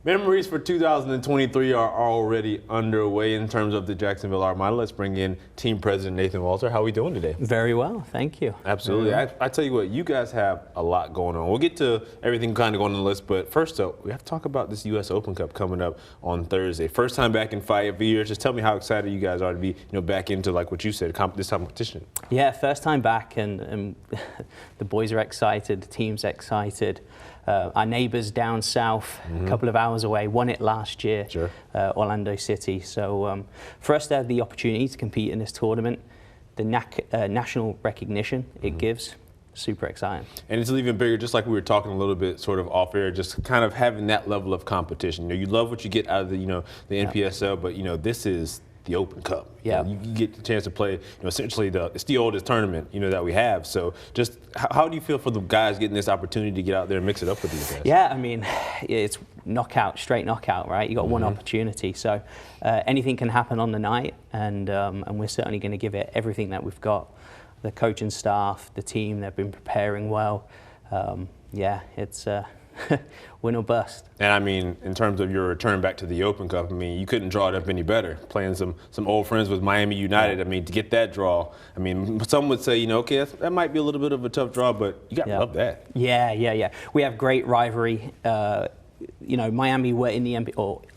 Memories for 2023 are already underway in terms of the Jacksonville Armada. Let's bring in Team President Nathan Walter. How are we doing today? Very well, thank you. Absolutely. Well. I tell you what, you guys have a lot going on. We'll get to everything kind of going on the list, but first up, we have to talk about this U.S. Open Cup coming up on Thursday. First time back in 5 years. Just tell me how excited you guys are to be, back into, like what you said, this competition. Yeah, first time back, and the boys are excited, the team's excited. Our neighbours down south, a couple of hours away, won it last year, Sure. Orlando City. So for us to have the opportunity to compete in this tournament, the national recognition it gives, super exciting. And it's even bigger, just like we were talking a little bit sort of off air, just kind of having that level of competition. You love what you get out of the NPSL, but this is the Open Cup. Yeah. You get the chance to play, essentially it's the oldest tournament, that we have. So just how do you feel for the guys getting this opportunity to get out there and mix it up with these guys? Yeah, I mean, it's knockout, straight knockout, right? You got one opportunity. So anything can happen on the night, and we're certainly going to give it everything that we've got. The coaching staff, the team, they've been preparing well. Yeah, it's win or bust. And I mean, in terms of your return back to the Open Cup, I mean, you couldn't draw it up any better. Playing some old friends with Miami United, I mean, to get that draw, I mean, some would say, okay, that might be a little bit of a tough draw, but you got to love that. Yeah. We have great rivalry. Miami were in the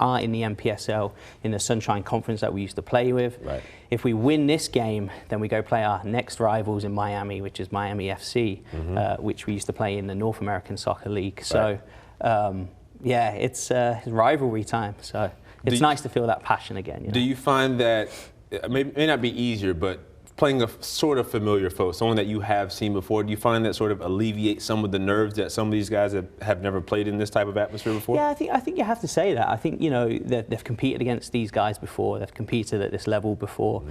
are in the NPSL in the Sunshine Conference that we used to play with. Right. If we win this game, then we go play our next rivals in Miami, which is Miami FC, which we used to play in the North American Soccer League. So, yeah, it's rivalry time. So it's nice to feel that passion again. Do you find that it may not be easier, but playing a sort of familiar foe, someone that you have seen before, do you find that sort of alleviates some of the nerves that some of these guys have never played in this type of atmosphere before? Yeah, I think you have to say that. I think, they've competed against these guys before. They've competed at this level before.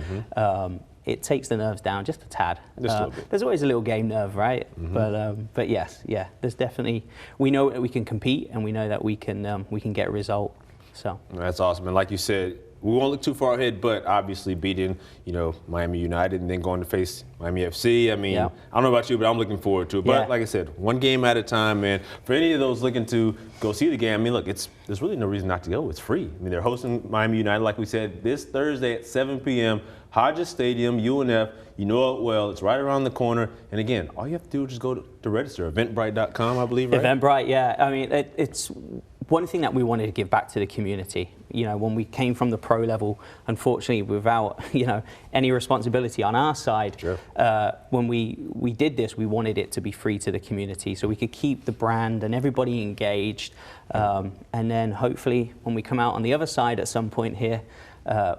It takes the nerves down just a tad. Just a little bit. There's always a little game nerve, right? But yes, there's definitely, we know that we can compete, and we know that we can get a result. So that's awesome. And like you said, we won't look too far ahead, but obviously beating, Miami United and then going to face Miami FC. I mean, I don't know about you, but I'm looking forward to it. But like I said, one game at a time, man. For any of those looking to go see the game, I mean, look, there's really no reason not to go. It's free. I mean, they're hosting Miami United, like we said, this Thursday at 7 p.m. Hodges Stadium, UNF. You know it well. It's right around the corner. And again, all you have to do is just go to register. Eventbrite.com, I believe, right? Eventbrite, yeah. I mean, it's one thing that we wanted to give back to the community. When we came from the pro level, unfortunately, without any responsibility on our side, sure. When we did this, we wanted it to be free to the community, so we could keep the brand and everybody engaged. And then hopefully, when we come out on the other side at some point here,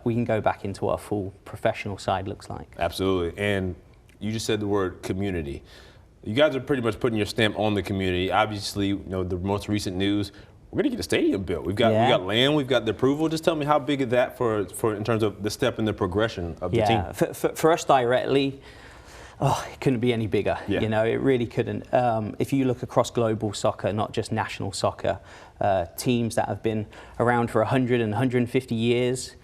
we can go back into what a full professional side looks like. Absolutely. And you just said the word community. You guys are pretty much putting your stamp on the community. Obviously, the most recent news, we're going to get a stadium built. We got land, we've got the approval. Just tell me how big is that for in terms of the step in the progression of the team? Yeah, for us directly, it couldn't be any bigger. Yeah. It really couldn't. If you look across global soccer, not just national soccer, teams that have been around for 100 and 150 years,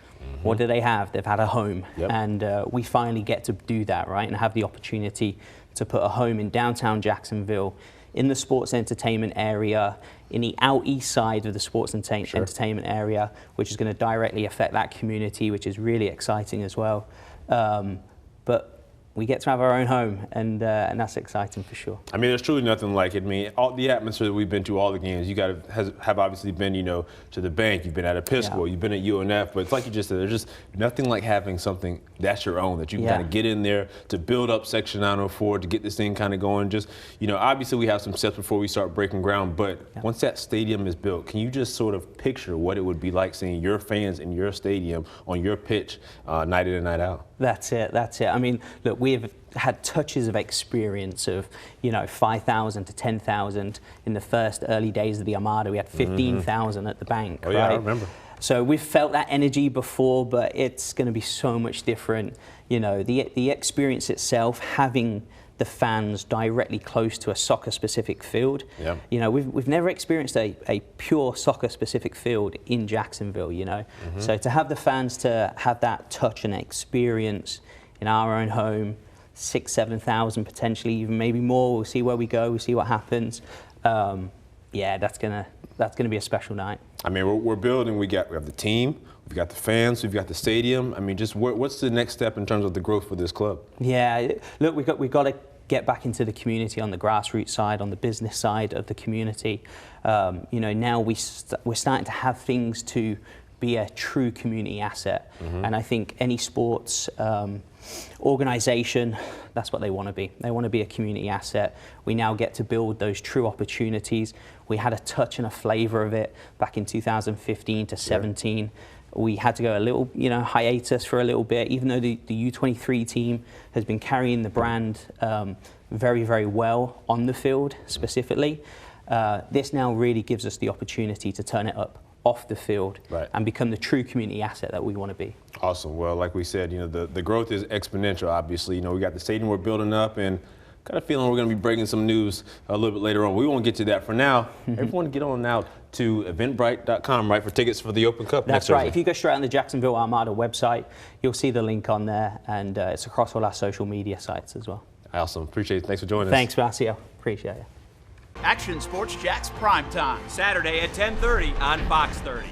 what do they have? They've had a home. Yep. And we finally get to do that, right? And have the opportunity to put a home in downtown Jacksonville, in the sports entertainment area, in the out east side of the sports entertainment area, which is going to directly affect that community, which is really exciting as well. But we get to have our own home, and that's exciting for sure. I mean, there's truly nothing like it. I mean, all the atmosphere that we've been to, all the games, you got to have obviously been, to the bank. You've been at Episcopal, you've been at UNF, but it's like you just said, there's just nothing like having something that's your own, that you can kind of get in there to build up Section 904, to get this thing kind of going. Just, obviously we have some steps before we start breaking ground, but once that stadium is built, can you just sort of picture what it would be like seeing your fans in your stadium on your pitch night in and night out? That's it. I mean, look, we've had touches of experience of, 5,000 to 10,000 in the first early days of the Armada. We had 15,000 at the bank, right? Yeah, I remember. So we've felt that energy before, but it's going to be so much different. The experience itself, having the fans directly close to a soccer-specific field. Yeah. We've never experienced a pure soccer-specific field in Jacksonville, So to have the fans to have that touch and experience in our own home, 6,000, 7,000 potentially, even maybe more. We'll see where we go. We'll see what happens. That's gonna that's going to be a special night. I mean, we're building. We have the team, we've got the fans, we've got the stadium. I mean, just what's the next step in terms of the growth for this club? Yeah, look, we've got to get back into the community on the grassroots side, on the business side of the community. You know, now we're starting to have things to be a true community asset. And I think any sports organization, that's what they want to be. They want to be a community asset. We now get to build those true opportunities. We had a touch and a flavor of it back in 2015 to 17. We had to go a little, hiatus for a little bit, even though the U23 team has been carrying the brand very, very well on the field specifically. This now really gives us the opportunity to turn it up off the field and become the true community asset that we want to be. Awesome. Well, like we said, the growth is exponential, obviously. We got the stadium we're building up, and got a feeling we're going to be breaking some news a little bit later on. We won't get to that for now. Everyone get on now to eventbrite.com, right, for tickets for the Open Cup. That's right. If you go straight on the Jacksonville Armada website, you'll see the link on there, and it's across all our social media sites as well. Awesome. Appreciate it. Thanks for joining us. Thanks, Marcel. Appreciate it. Action Sports Jax Primetime, Saturday at 10:30 on Fox 30.